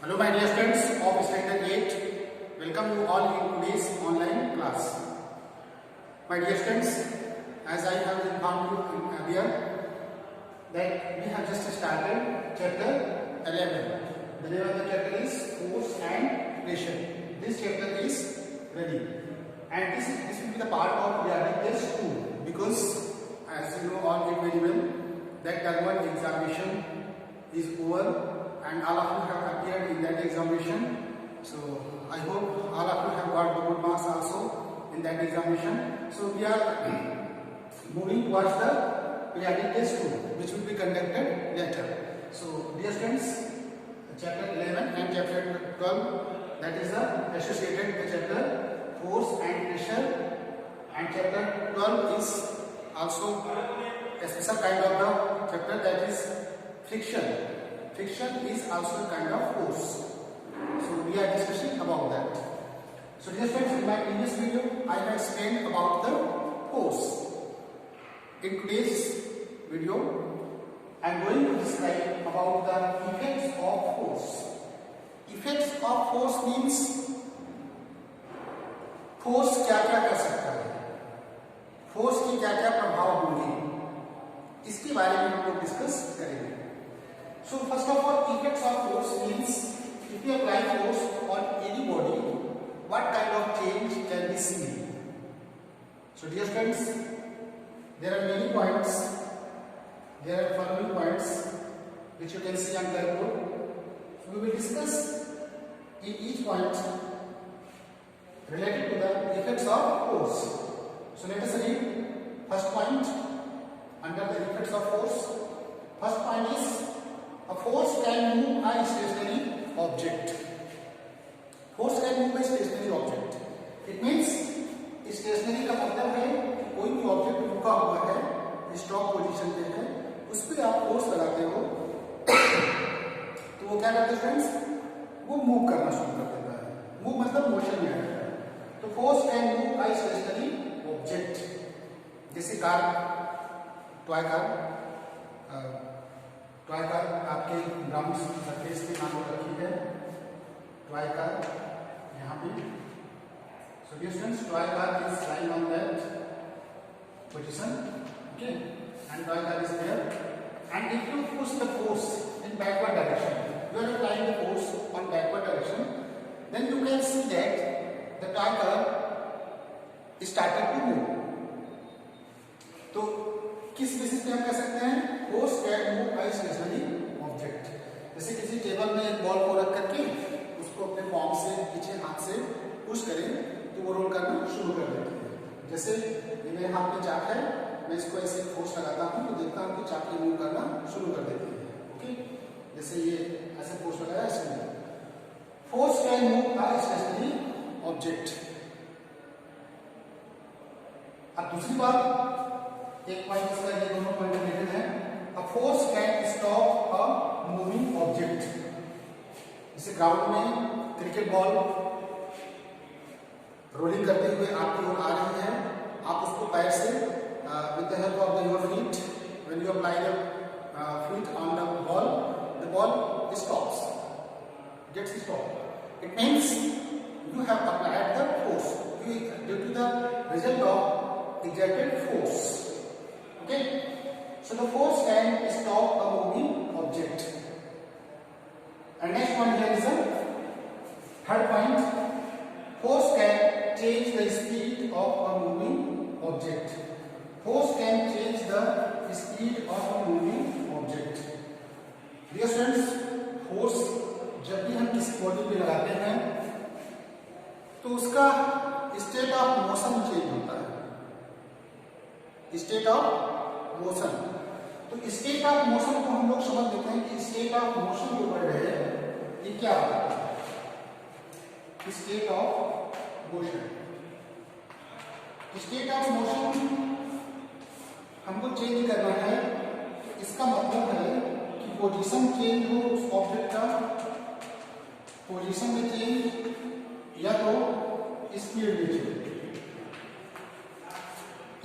Hello my dear students of standard 8, welcome you all in today's online class. My dear students, as I have informed you earlier that we have just started chapter 11. The name of the chapter is Force and Pressure. This chapter is running and this will be the part of periodic test 2 because as you know all it very well that term 1 examination is over and all of you have appeared in that examination. So I hope all of you have got the good marks also in that examination. So we are moving towards the periodic test 2 which will be conducted later. So dear students, chapter 11 and chapter 12, that is associated with chapter Force and Pressure, and chapter 12 is also a special kind of the chapter, that is Friction. Friction is also a kind of force. So we are discussing about that. So dear friends, in my previous video I have explained about the force. In today's video I am going to describe about the effects of force. Effects of force means force क्या क्या कर सकता है, force की क्या क्या प्रभाव होंगे, इसके बारे में हम लोग डिस्कस करेंगे. So first of all, effects of force means if you apply force on any body, what kind of change can be seen. So dear friends, there are many points, there are following points which you can see on the board. So we will discuss in each point related to the effects of force. So let us read first point under the effects of force. First point is a force can move a stationary object. Force can move a stationary object. It means stationary का मतलब है कोई भी object रुका हुआ है, stop position पे है, उस पर आप फोर्स लगाते हो तो वो क्या करता है फ्रेंड्स, वो मूव करना शुरू कर देता है. मूव मतलब मोशन में है. तो force can move a stationary object. जैसे कार, टॉय कार आपके ग्राउंड सरफेस पे नाम रखी है, टॉय कार यहाँ पे. So dear students, toy car is lying on that position, okay, and toy car is there. And if you push the force in backward direction, you are applying the force on backward direction, then you can see that the toy car started to move. तो किस basis पे हम कह सकते हैं, force can move a stationary object. जैसे किसी table में एक बॉल को रख करके उसको अपने पाम से पीछे हाथ से पुश करें तो वो रोल करना शुरू कर देती है. जैसे ये मेरे हाथ में चाक है, मैं इसको ऐसे फोर्स लगाता हूँ तो देखता हूँ कि चाक मूव करना शुरू कर देती है. ओके, जैसे ये ऐसे फोर्स लगाया इसमें. Force can move a stationary object. अब दूसरी बात, एक पॉइंट इसका, ये दोनों पॉइंट रिलेटेड है. A force can stop a moving object. जैसे ग्राउंड में क्रिकेट बॉल रोलिंग करते हुए आपकी ओर आ रही है, आप उसको पैर से with the help of your feet, when you apply the feet on the ball stops, gets stop. It means you have applied the force due to the result of exerted force. Okay, so the force can stop a moving object. And next one here is the third point. Force can change the speed of a moving object. Force can change the speed of a moving object. Dear students, force जब भी हम किसी body पे लगाते हैं तो उसका state of motion change होता है. स्टेट ऑफ मोशन, तो स्टेट ऑफ मोशन को हम लोग समझ लेते हैं कि स्टेट ऑफ मोशन जो बढ़ रहे हैं ये क्या होता है. State of motion, state of motion हमको चेंज करना है. तो इसका मतलब है कि पोजीशन चेंज हो उस ऑब्जेक्ट का, पोजीशन में चेंज या तो स्पीड में चेंज.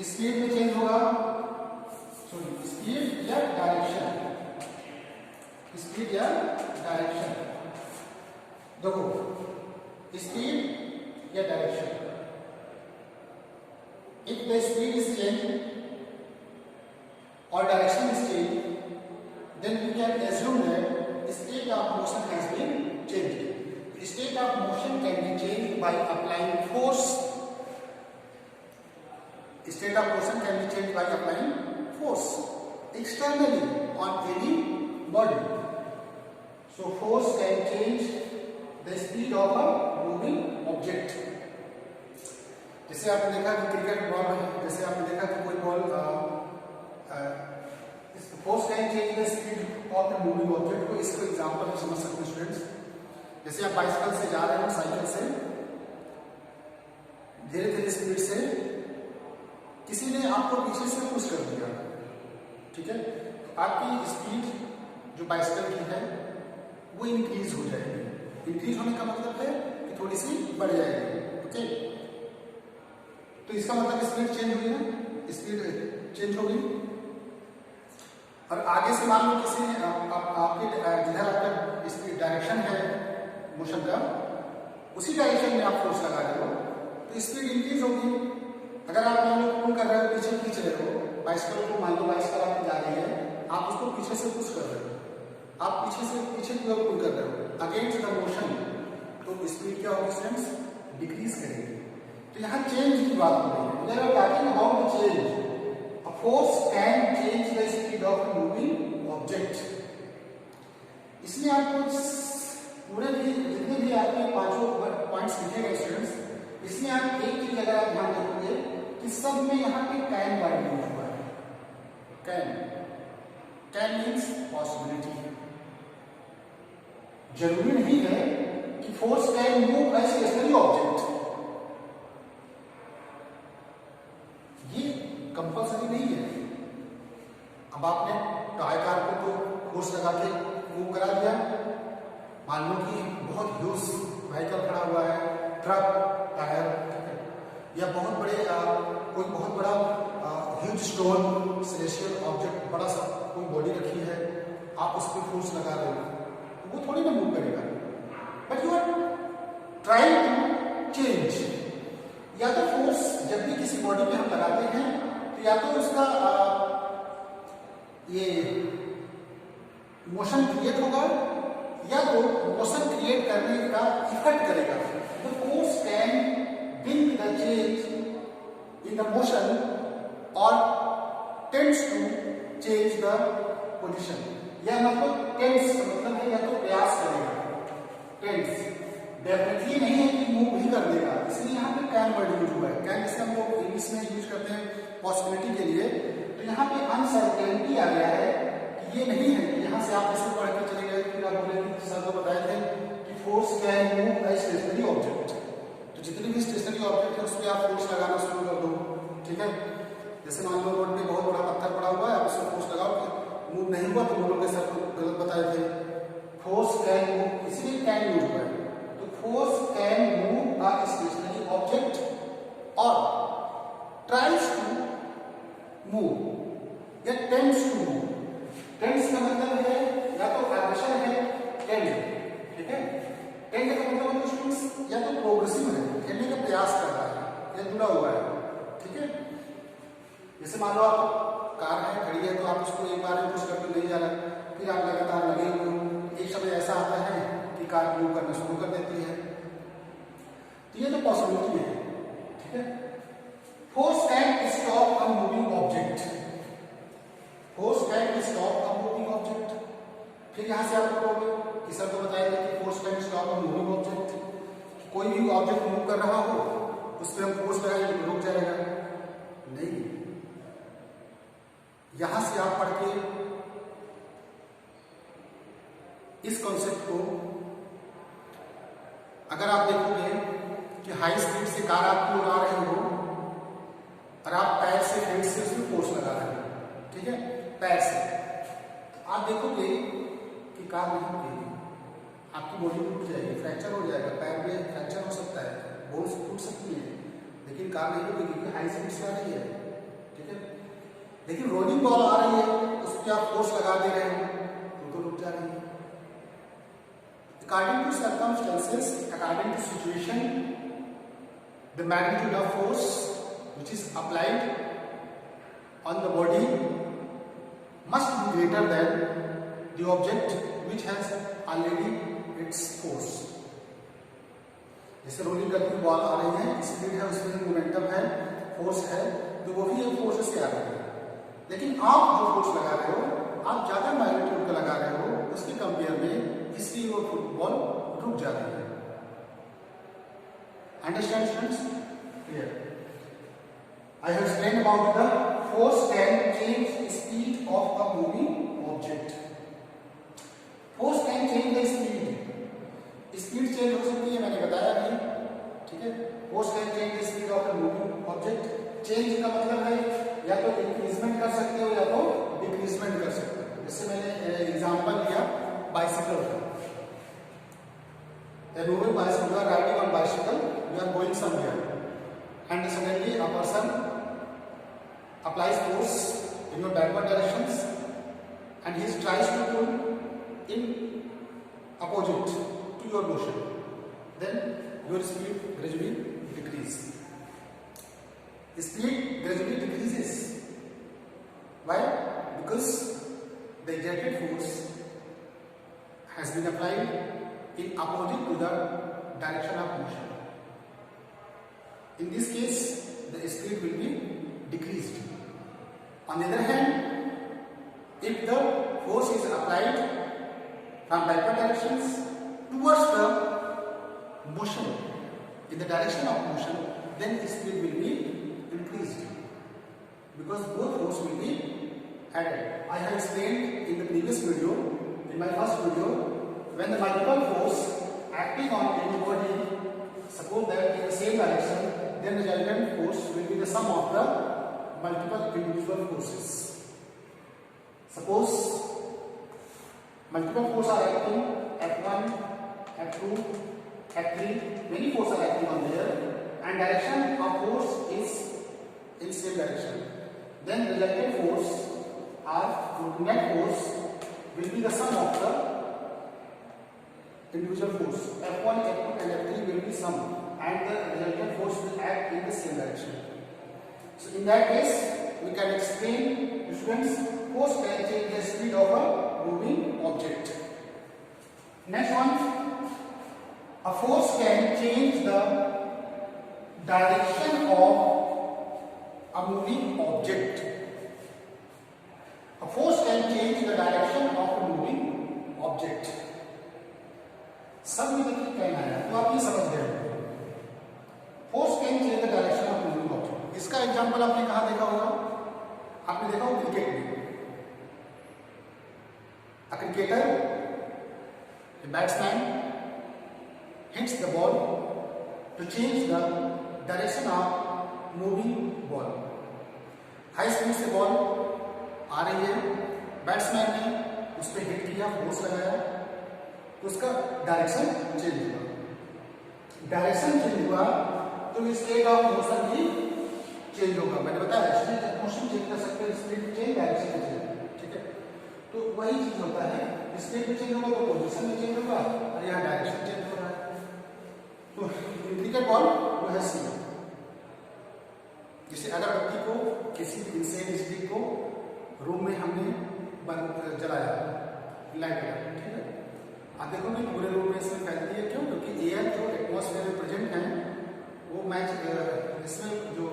स्पीड में चेंज होगा, सॉरी स्पीड या डायरेक्शन, स्पीड या डायरेक्शन. देखो स्पीड या direction, if the speed is change or direction is changed, then we can assume that state of motion has been changed. State of motion can be changed by applying force. State of motion can be changed by applying force externally on any body. So force can change the speed of a moving object. जैसे आपने देखा कि cricket ball है, जैसे आपने देखा कि कोई ball force can change the speed of the moving object को, इसको एग्जांपल में समझ सकते हैं स्टूडेंट्स। जैसे आप बाइसिकल से जा रहे हैं, साइकिल से धीरे धीरे स्पीड से किसी ने आपको पीछे से पुश कर दिया, ठीक है, तो आपकी स्पीड जो बाइसिकल की है वो इंक्रीज हो जाएगी। इंक्रीज होने का मतलब है कि थोड़ी सी बढ़ जाएगी, ओके। तो इसका मतलब स्पीड चेंज हुई ना, स्पीड चेंज हो गई। और आगे से मान लो किसी ने आपके जिधर आपका स्पीड डायरेक्शन है मोशन का, उसी डायरेक्शन में आप फोर्स लगा रहे हो तो स्पीड इंक्रीज होगी। अगर आप मान लो पुल कर रहे हो, पीछे खींच रहे हो बाइसिकल को, मान लो बाइसिकल आपकी जा रही है, आप उसको पीछे से पुश कर रहे हो, आप पीछे की ओर पुल कर रहे हो अगेंस्ट द मोशन, तो स्पीड क्या होगी स्टूडेंट्स, डिक्रीज करेगी। तो यहाँ चेंज की बात हो रही है, we are talking about the change. A force can change the speed of a moving object. इसमें आपको पूरे भी जितने भी आपके पांचों पॉइंट्स लिखे गए स्टूडेंट्स, इसमें आप एक चीज अगर आप ध्यान रखोगे कि सब में यहाँ पे कैन वर्ड यूज हुआ है। Can means possibility. जरूरी नहीं है कि force can move a stationary object, compulsory नहीं है। अब आपने टॉय कार को तो फोर्स लगा के मूव करा दिया, मान लो कि बहुत ह्यूज व्हीकल खड़ा हुआ है, ट्रक, टायर, या बहुत बड़े कोई बहुत बड़ा ह्यूज स्टोन सेलेस्टियल ऑब्जेक्ट, बड़ा सा कोई बॉडी रखी है, आप उस पर फोर्स लगा रहे हो तो वो थोड़ी ना मूव करेगा, but you are trying to change. या तो फोर्स जब भी किसी बॉडी पे हम लगाते हैं तो या तो उसका ये मोशन क्रिएट होगा या तो मोशन क्रिएट करने का इफेक्ट करेगा। The force can bring the change in the motion और tends to change the position. या मतलब टेंड्स का मतलब है या तो प्रयास करेगा, टेंड्स डेफिनेटली नहीं है कि मूव भी कर देगा, इसलिए यहाँ पे कैन वर्ड यूज हुआ है। कैन जैसे हम लोग इंग्लिश में यूज करते हैं पॉसिबिलिटी के लिए, तो यहाँ पे अनसर्टेनिटी आ गया है कि ये नहीं है कि यहाँ से आप ऐसे पढ़ के चले गए फिर आप बोलेंगे सर को बताए थे कि force can move a stationary object, तो जितनी भी स्टेशनरी ऑब्जेक्ट है उस पर आप फोर्स लगाना शुरू कर दो, ठीक है। जैसे मान लो रोड पे बहुत बड़ा पत्थर पड़ा हुआ है, आप उसको फोर्स लगाओ, मूव नहीं हुआ तो बोलोगे सर को गलत बताए थे। फोर्स कैन मूव, इसलिए कैन यूज हुआ है। Force can move a stationary object or tries to move या tends to move। tends का मतलब है या तो आकर्षण है, tend, ठीक है। tend का मतलब है या तो प्रोग्रेसिव है, खेलने का प्रयास कर रहा है या जुड़ा हुआ है, ठीक है। जैसे मान लो आप कार है खड़ी है तो आप उसको एक बार में पुश करके नहीं जा रहा, फिर आप लगातार लगे हुए हो, एक समय ऐसा आता है कि कार मूव करना शुरू कर देती है, तो ये तो पॉसिबिलिटी है, ठीक है। Force can stop a moving object, force can stop a moving object. फिर यहां से आप बोलोगे कि सर को बताया गया कि force can stop a moving object, कोई भी ऑब्जेक्ट मूव कर रहा हो उस पर हम फोर्स लगाएंगे तो रुक जाएगा, नहीं। यहां से आप पढ़ के इस कॉन्सेप्ट को अगर आप देखोगे कि हाई स्पीड से कार आपकी उड़ा रहे हो और आप पैर से हेड से उसमें फोर्स लगा रहे हो, ठीक है, पैर से, तो आप देखोगे कि कार नहीं रुकेगी, आपकी बॉडी टूट जाएगी, फ्रैक्चर हो जाएगा, पैर में फ्रैक्चर हो सकता है, बोन्स टूट सकती है, लेकिन कार नहीं रुकेगी क्योंकि हाई स्पीड से आ रही है, ठीक है। लेकिन रोलिंग बॉल आ रही है उस पर आप फोर्स लगा दे रहे हो तो रुक जा रही है। According to circumstances, according to situation, the magnitude of force which is applied on the body must be greater than the object which has already its force. जैसे रोलिंग करती हुई बॉल आ रही है, स्पीड है, उसमें मोमेंटम है, force है, तो वो भी एक फोर्स से आ रही है। लेकिन आप जो फोर्स लगा रहे हो, आप ज्यादा मैग्नीट्यूड का लगा रहे हो, उसके कंपेयर में इसलिए वो फुटबॉल रुक जाती है। Understand students? Clear? I have explained about the force can change speed of a moving object. Force can change the speed. Speed change हो सकती है, मैंने बताया अभी, ठीक है। Force can change the speed of a moving object. Change का मतलब है या तो इंक्रीजमेंट कर सकते हो या तो डिक्रीजमेंट कर सकते हो। जैसे मैंने एग्जांपल लिया बाइसिकल का। A moving bicycle, you are riding on bicycle, you are going somewhere, and suddenly a person applies force in your backward directions, and he tries to pull in opposite to your motion, then your speed gradually decreases. Speed gradually decreases. Why? Because the exerted force has been applied in opposite to the direction of motion. In this case, the speed will be decreased. On the other hand, if the force is applied from backward directions towards the motion, in the direction of motion, then speed will be increased because both force will be added. I have explained in the previous video, in my first video, when the multiple force acting on any body, suppose that in the same direction, then the resultant force will be the sum of the multiple individual forces. Suppose multiple forces are acting, F1, F2, F3, many forces are acting on there, and direction of force is in same direction. Then resultant force or net force will be the sum of the individual force. F1, F2 and F3 will be sum, and the resultant force will act in the same direction. So in that case, we can explain, students, force can change the speed of a moving object. Next one, a force can change the direction of a moving object. A force can change the direction of a moving object. सब में देखिए कहना है, तो आप ये समझ गए। Force can change the direction of moving object. इसका एग्जांपल आपने कहाँ देखा होगा? आपने देखा होगा क्रिकेट में। A cricketer, a batsman, hits the ball to change the direction of moving ball. High speed से बॉल आ रही है, बैट्समैन ने उस पर हिट किया, फोर्स लगाया, तो उसका डायरेक्शन चेंज हुआ। डायरेक्शन चेंज हुआ तो स्टेट ऑफ मोशन भी चेंज होगा। मैंने बताया स्टेट मोशन चेंज कर सकते हैं, स्पीड चेंज, डायरेक्शन चेंज, ठीक है। तो वही चीज होता है, स्पीड भी चेंज होगा तो पोजीशन भी चेंज होगा और यहाँ डायरेक्शन चेंज हो रहा है। तो क्रिकेट बॉल वो है सी। जैसे अगरबत्ती को किसी इंसेन स्टिक को रूम में हमने जलाया, लाइट लगा, ठीक है। आप देखोगे पूरे रूम में इसमें फैलती है, क्यों? क्योंकि एयर जो एटमॉस्फेयर में प्रेजेंट है वो मैच इसमें जो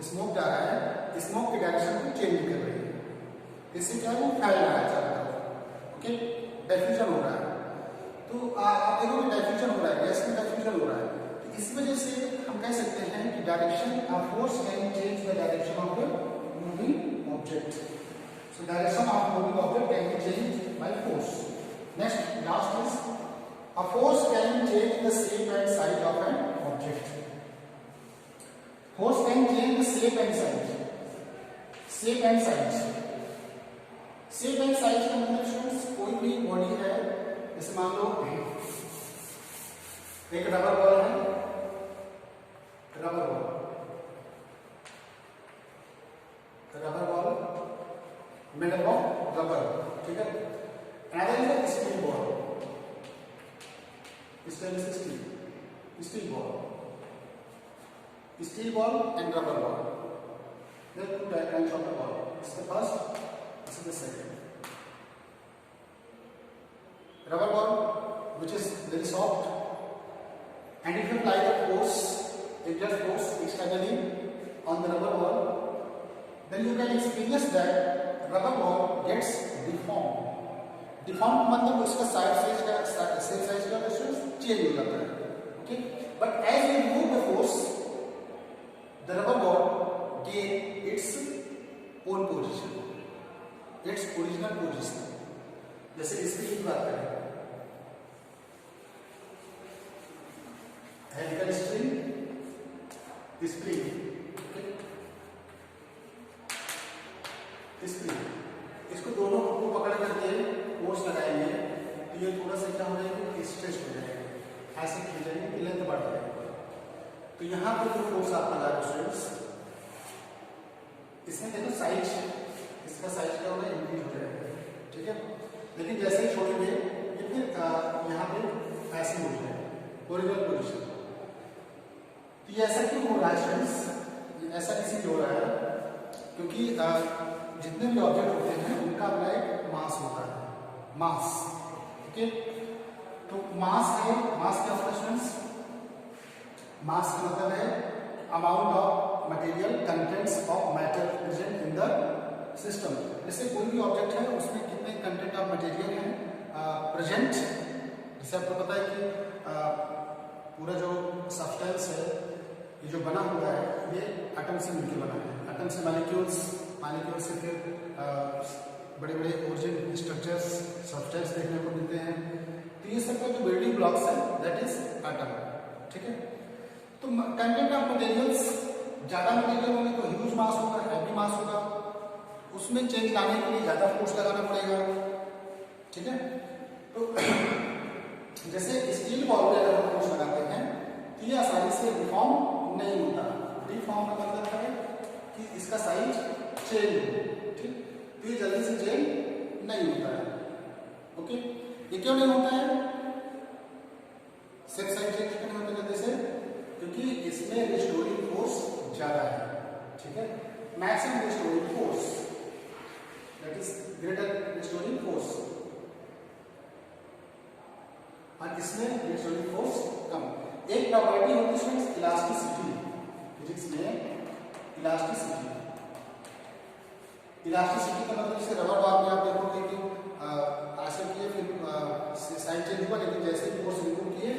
स्मोक जा रहा है, स्मोक की डायरेक्शन को चेंज कर रही है, इससे क्या है वो फैल रहा है चारों तरफ, ओके, डिफ्यूजन हो रहा है। तो आप देखोगे डिफ्यूजन हो रहा है, गैस में डिफ्यूजन हो रहा है। तो इस वजह से हम कह सकते हैं कि direction of force can change the direction of the moving object. So direction of moving object can be changed by force. Next, last is a force can change the shape and size of an object. Force can change the shape and size. Shape and size. Shape and size का मतलब students कोई भी body है, जैसे मान लो एक rubber ball है, rubber ball made of rubber, ठीक है। Another is a steel ball. stainless steel, steel ball, steel ball and rubber ball. There are two kinds of the ball. This is the first, this is the second. Rubber ball, which is very soft, and if you apply the force, exert force externally on the rubber ball, then you can experience that rubber ball gets deformed. Deformed मतलब उसका size size का distance change हो जाता है. Okay, but as you move the force, the rubber ball gain its own position, its original position. जैसे इसकी बात करें, हेलिकल स्प्रिंग, स्प्रिंग, स्प्रिंग, इसको दोनों को पकड़ करके फोर्स लगाएंगे तो ये थोड़ा सा क्या हो जाएगा, स्ट्रेच हो जाएगा, ऐसे खींचेंगे कि लेंथ बढ़ जाएगी. तो यहाँ पर जो फोर्स आप लगा रहे हो स्टूडेंट्स, इसमें देखो साइज, इसका साइज क्या होगा, इंक्रीज हो जाएगा. ठीक है, लेकिन जैसे ही छोड़ेंगे ये फिर यहाँ पे ऐसे हो जाएगा ओरिजिनल पोजीशन. तो ये ऐसा क्यों हो रहा है स्टूडेंट्स? ऐसा इसलिए हो रहा है क्योंकि जितने भी ऑब्जेक्ट होते हैं उनका अपना एक मास होता है, मास. ओके, तो मास है, मास क्या होता है स्टूडेंट्स? मास का मतलब है amount of material contents of matter present in the system. जैसे कोई भी ऑब्जेक्ट है उसमें कितने कंटेंट ऑफ मटेरियल हैं प्रेजेंट. जैसे आपको पता है कि पूरा जो सब्सटेंस है, ये जो बना हुआ है, ये एटम से मिलकर बना है. एटम से मॉलिक्यूल्स, मॉलिक्यूल्स से फिर बड़े बड़े ओरिजिन स्ट्रक्चर्स, सब्सटेंस देखने को मिलते हैं. तो ये सब का जो बिल्डिंग ब्लॉक्स है दैट इज एटम. ठीक है, तो कंटेंट ऑफ मटेरियल्स, ज्यादा मटेरियल होंगे तो ह्यूज मास होगा, हैवी मास होगा, उसमें चेंज लाने के लिए ज्यादा फोर्स लगाना पड़ेगा. ठीक है, तो जैसे स्टील बॉल पे अगर हम फोर्स लगाते हैं तो ये आसानी से डिफॉर्म नहीं होता. डिफॉर्म का मतलब है कि इसका साइज चेंज हो. ठीक, तो ये जल्दी से चेंज नहीं होता है. ओके, ये क्यों नहीं होता है? सेफ साइड चेंज क्यों नहीं होता जल्दी से? क्योंकि इसमें रिस्टोरिंग फोर्स ज्यादा है. ठीक है, maximum restoring force that is greater restoring force, और इसमें रिस्टोरिंग फोर्स कम. एक प्रॉपर्टी होती है इलास्टिसिटी. फिजिक्स में इलास्टिसिटी, इलास्टिसिटी का मतलब जैसे रबर बॉल में आप देखोगे कि ऐसे किए फिर साइड चेंज हुआ, लेकिन जैसे ही फोर्स रिमूव किए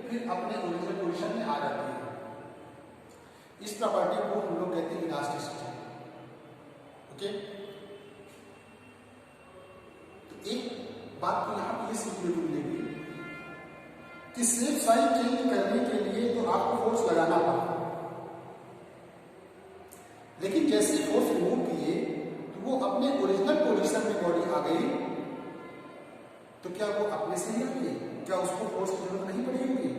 फिर अपने ओरिजिनल पोजीशन में आ जाती है. इस प्रॉपर्टी को हम लोग कहते हैं इलास्टिसिटी. ओके, तो एक बात तो यहाँ पे ये सीखने को मिलेगी कि सिर्फ साइड चेंज करने के लिए तो आपको फोर्स लगाना पड़ा, लेकिन जैसे फोर्स रिमूव किए तो वो अपने ओरिजिनल पोजीशन में बॉडी आ गई, तो क्या वो अपने से ही आ गई? क्या उसको फोर्स की जरूरत नहीं पड़ी होगी?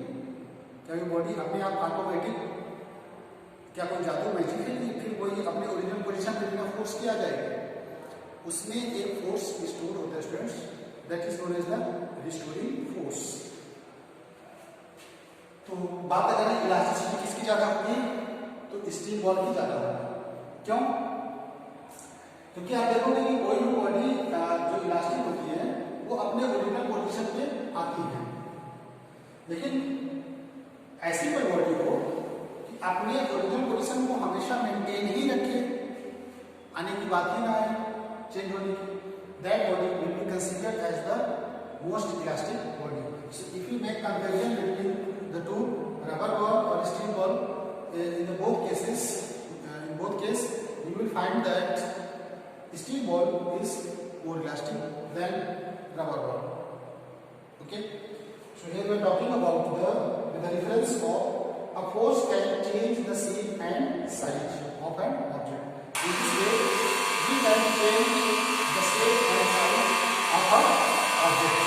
क्या ये बॉडी अपने आप ऑटोमेटिक, क्या कोई जादू मैजिक है कि फिर वही अपने ओरिजिनल पोजीशन में बिना फोर्स किया जाएगा? उसमें एक फोर्स स्टोर होता है students, that is known as the restoring force. तो बात अगर इलास्टिसिटी किसकी ज्यादा होगी तो स्टील बॉल की ज्यादा होगी. क्यों? क्योंकि आप देखोगे कि कोई भी बॉडी जो इलास्टिक होती है वो अपने ओरिजिनल पोजीशन पे आती है, लेकिन ऐसी कोई बॉडी हो कि अपने ओरिजिनल पोजीशन को हमेशा मेंटेन ही रखे, आने की बात ही ना आए चेंज होने की, that body will be considered as the most elastic body. So if you make comparison between the two, rubber ball or steel ball, in both cases, you will find that steel ball is more elastic than rubber ball. Okay, so here we are talking about with the reference of a force can change the shape and size of an object. In this way, we can change the shape and size of an object.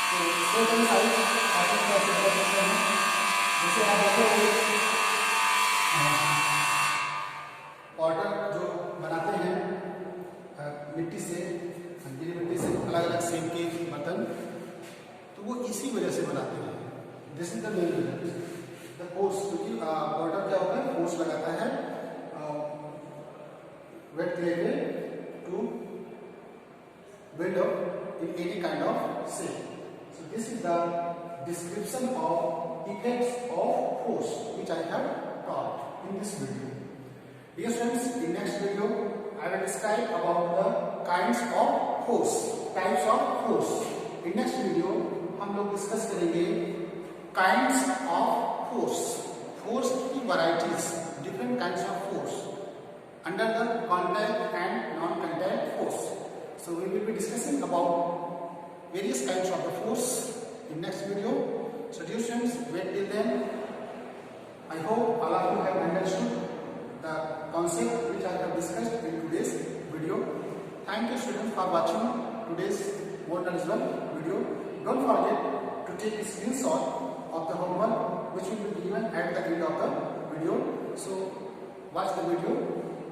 So shape and size जैसे आप देखोगे powder जो बनाते हैं मिट्टी से, गीली मिट्टी से अलग अलग शेप के बर्तन, तो वो इसी वजह से बनाते हैं। This is the main reason, the force, क्योंकि पोर्टर क्या होता है, फोर्स लगाता है वेट क्ले पे to build up in any kind of shape. So this is the description of effects of force which I have taught in this video. Dear students, in next video I will describe about the kinds of force, types of force. In next video हम लोग discuss करेंगे kinds of force, force की varieties, different kinds of force under the contact and non-contact force. So we will be discussing about various kinds of the force in next video. So dear students, wait till then. I hope all of you have understood the concept which I have discussed in today's video. Thank you students for watching today's more knowledgeable video. Don't forget to take a screenshot of the homework which will be given at the end of the video. So watch the video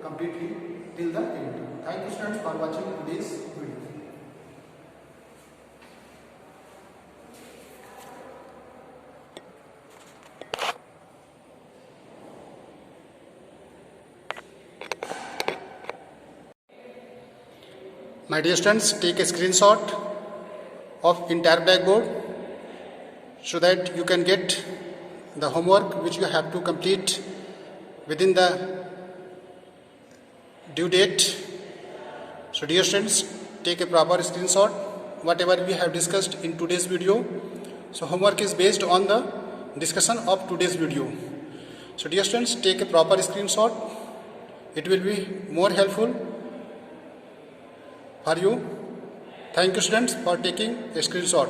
completely till the end. Thank you students for watching today's video. My dear students, take a screenshot of entire blackboard so that you can get the homework which you have to complete within the due date. So dear students, take a proper screenshot whatever we have discussed in today's video. So homework is based on the discussion of today's video. So dear students, take a proper screenshot. It will be more helpful for you. Thank you students for taking a screenshot.